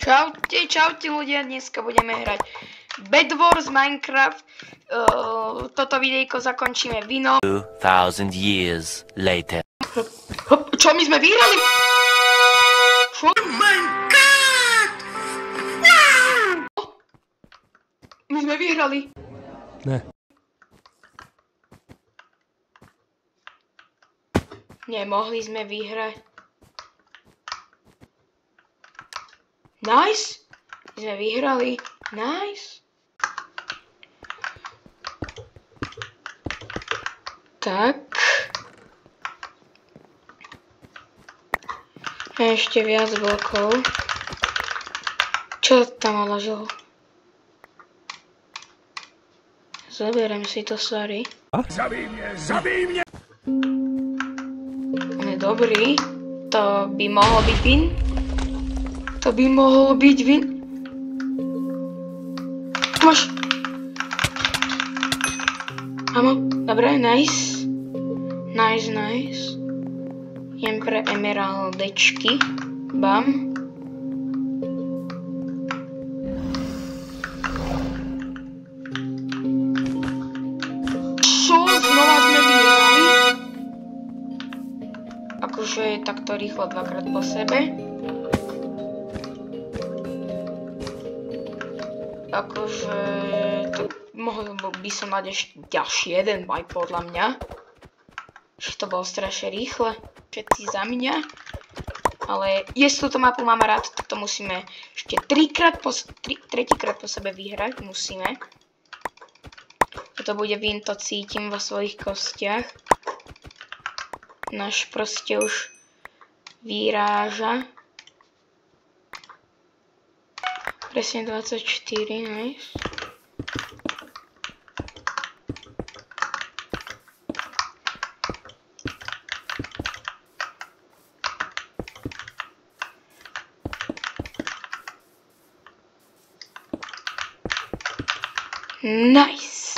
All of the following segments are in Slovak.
Čaute ľudia, dneska budeme hrať Bed Wars Minecraft. Toto videjko zakončíme vinou. 2000 years later. Čo, my sme vyhrali? Čo? Oh my god! My sme vyhrali. Ne. Nemohli sme vyhrať. Nice. My sme vyhrali. Nice. Tak. Ešte viac blokov. Čo tam naložil? Zoberiem si to, sorry. Zabij mňa, zabij mňa! Dobrý. To by mohol byť win. To by mohol byť win. Máš. Áno, dobre, nice. Nice. Jem pre emeraldečky. Bam. Čo? Znova sme vyhrali? Akože takto rýchlo dvakrát po sebe. Akože to mohol by som mať ešte ďalší jeden baj podľa mňa. Že to bolo strašne rýchle. Všetci za mňa. Ale jestli túto mapu mám rád, tak to musíme ešte tretíkrát po sebe vyhrať. Musíme. To bude win, to cítim vo svojich kostiach. Náš proste už vyráža. Presne 24, nice. Nice.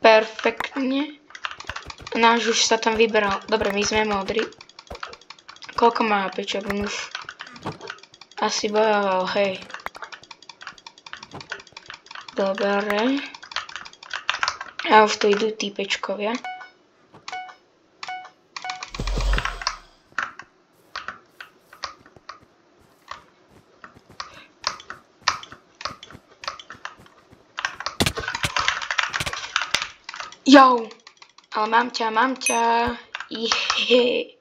Perfektne. Náš už sa tam vyberal. Dobre, my sme modri. Koľko má pečok? On už asi bojoval, hej. Dobre. A už tu idú týpečkovia. Jau. Ale mám ťa. Jehe.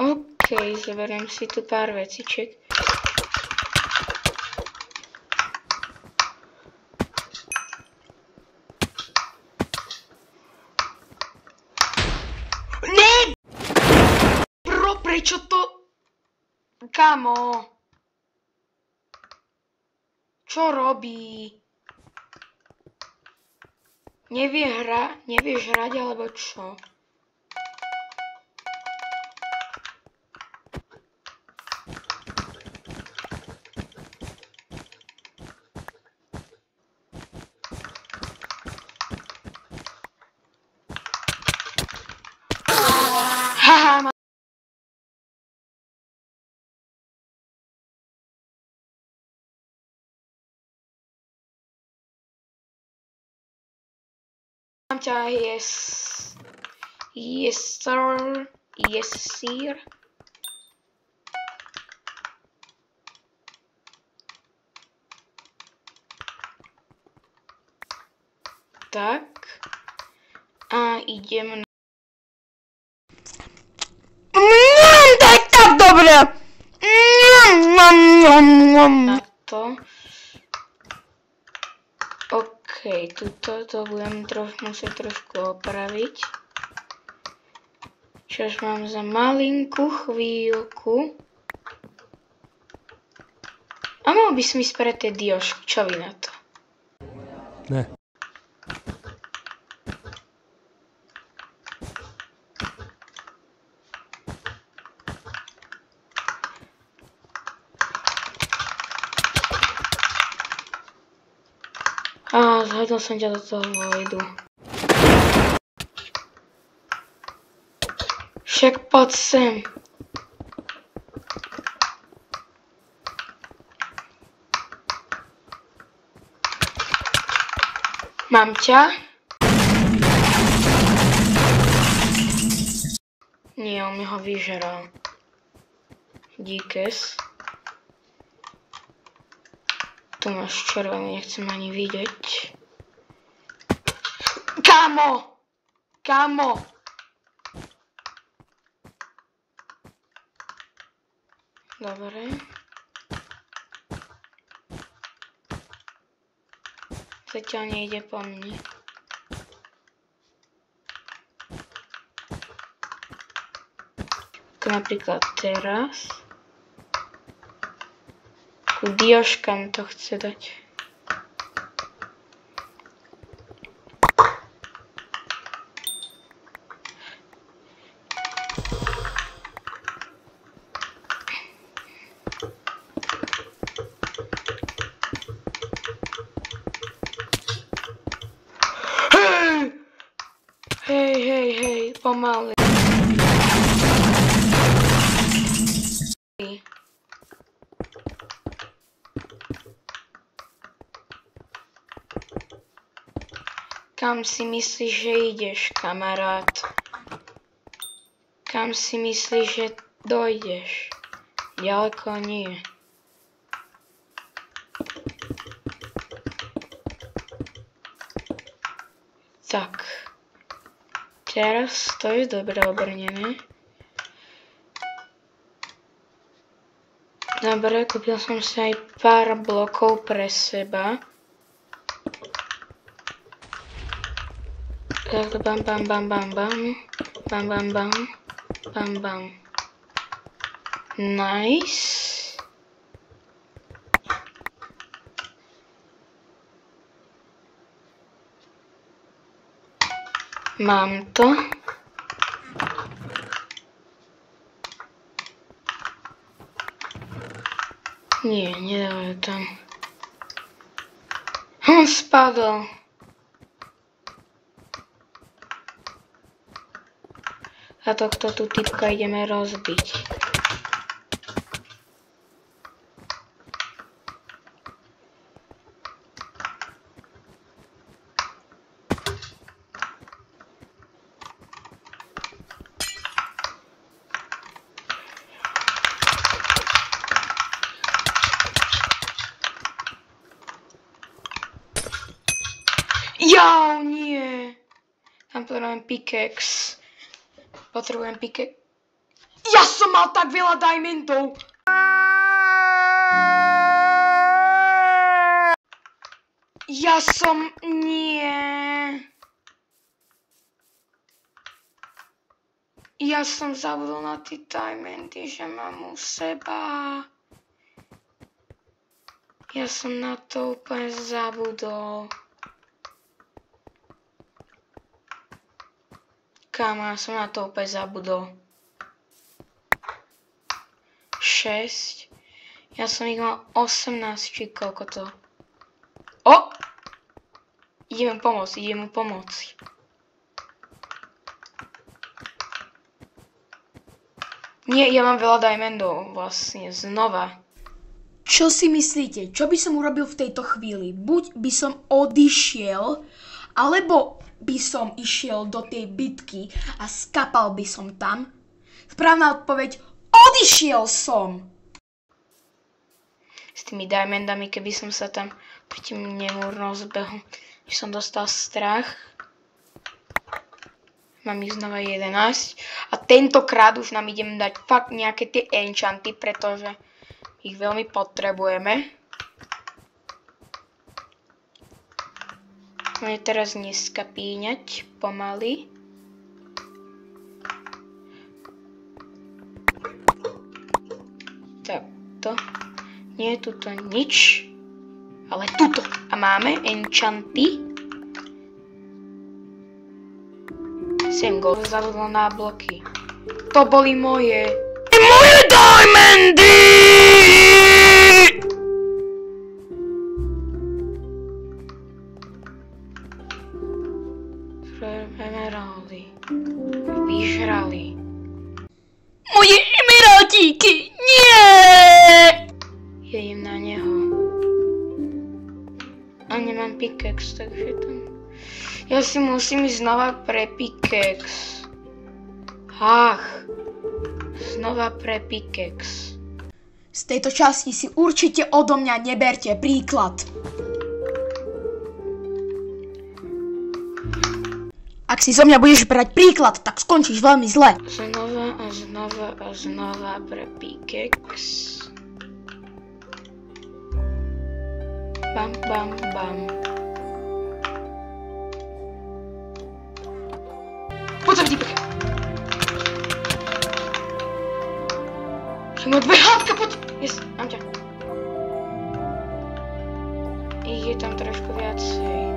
OK, zoberiem si tu pár veciček. Ne! Prečo to? Kamo? Čo robí? Nevieš hrať, alebo čo? Haha, mám ťa, yes sir, yes sir. Tak. A idem na... To je tak dobré! Na to. OK, tuto to budem musieť trošku opraviť. Čož mám za malinkú chvíľku. A mohol by som ísť pre tie diošky, čo vy na to? Ne. Zhodil som ťa do toho vojdu. Však poď sem. Mám ťa. Nie, on mi ho vyžeral. Díkes. Tu máš červený, nechcem ani vidieť. Kámo! Kámo! Dobre. Zatiaľ nejde po mne. Ako napríklad teraz. Ku dioškám to chce dať. Hej, pomaly. Kam si myslíš, že ideš, kamarát? Kam si myslíš, že dojdeš? Ďaleko nie. Tak. Teraz to je dobre obrnené. Dobre, kúpil som si aj pár blokov pre seba. Tak bam bam bam bam bam. Bam bam bam. Bam bam. Nice. Mám to. Nie, nedávajú tam. On spadol. A tohto tu typka ideme rozbiť. Jau, nie. Tam potrebujem pickaxe. Potrebujem pickaxe. Ja som mal tak veľa diamondov. Nie. Ja som zabudol na tie diamondy, že mám u seba. Ja som na to úplne zabudol. Kámo, ja som na to úplne zabudol. 6. Ja som ich mal 18, či koľko to. O! Idem mu pomôcť. Nie, ja mám veľa diamondov, vlastne, znova. Čo si myslíte? Čo by som urobil v tejto chvíli? Buď by som odišiel, alebo by som išiel do tej bitky a skapal by som tam. Správna odpoveď, odišiel som! S tými diamondami, keby som sa tam proti nemu rozbehol, že som dostal strach. Mám ich znova 11. A tentokrát už nám idem dať fakt nejaké tie enchanty, pretože ich veľmi potrebujeme. Môžem teraz neskapíňať pomaly. Tak, to. Nie je tuto nič. Ale tuto. A máme enchanty. Sem go. Zabudol na bloky. To boli moje. Moje diamondy! Emeraldy. Vyžrali. Moje emeraldíky! Nie! Ja idem na neho. A nemám pickaxe, takže tam... Ja si musím ísť znova pre pickaxe. Ach. Znova pre pickaxe. Z tejto časti si určite odo mňa neberte príklad. Ak si zo mňa budeš brať príklad, tak skončíš veľmi zle. Znova a znova a znova pre pickaxe. Bam, bam, bam. Poď sa vtipek. Môj dvehátka, poď. Yes, mám ťa. Ich je tam trošku viacej.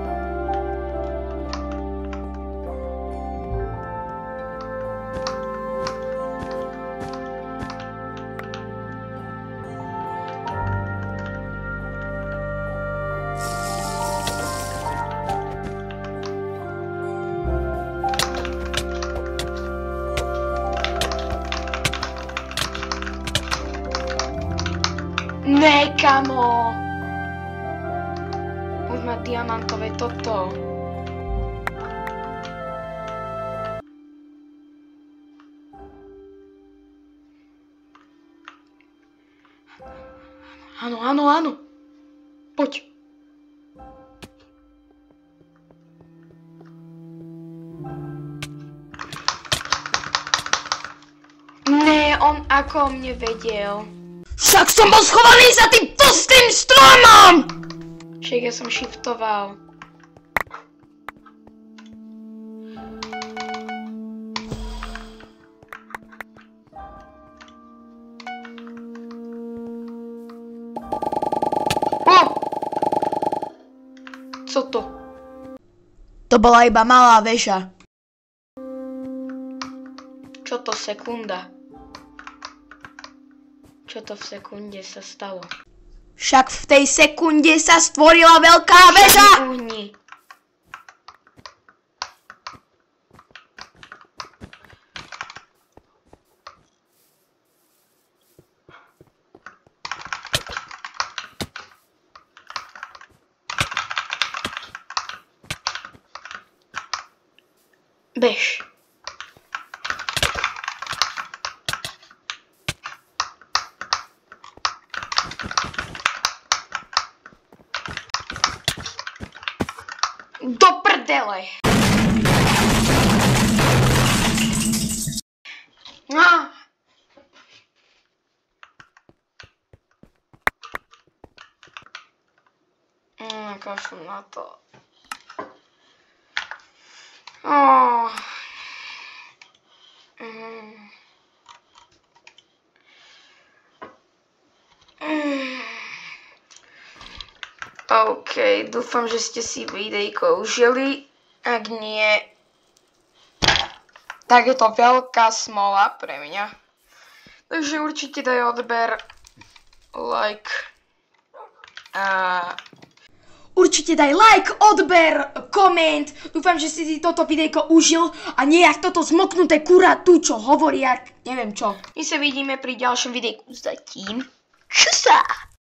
Ne, kamo! Už má diamantové toto. Áno, áno, áno. Poď. Ne, on ako o mne vedel. Však som bol schovaný za tým pustým stromom! Však ja som shiftoval. O! Co to? To bola iba malá väža. Čo to sekunda? Čo to v sekunde sa stalo? Však v tej sekunde sa stvorila veľká väža! Uhni. Bež. Do prdele! Kašlem na to. OK, dúfam, že ste si videjko užili. Ak nie, tak je to veľká smola pre mňa. Takže určite daj odber, like a... Určite daj like, odber, koment. Dúfam, že si toto videjko užil a nie jak toto zmoknuté kurá tu, čo hovorí, jak neviem čo. My sa vidíme pri ďalšom videjku. Zatím. Čusa!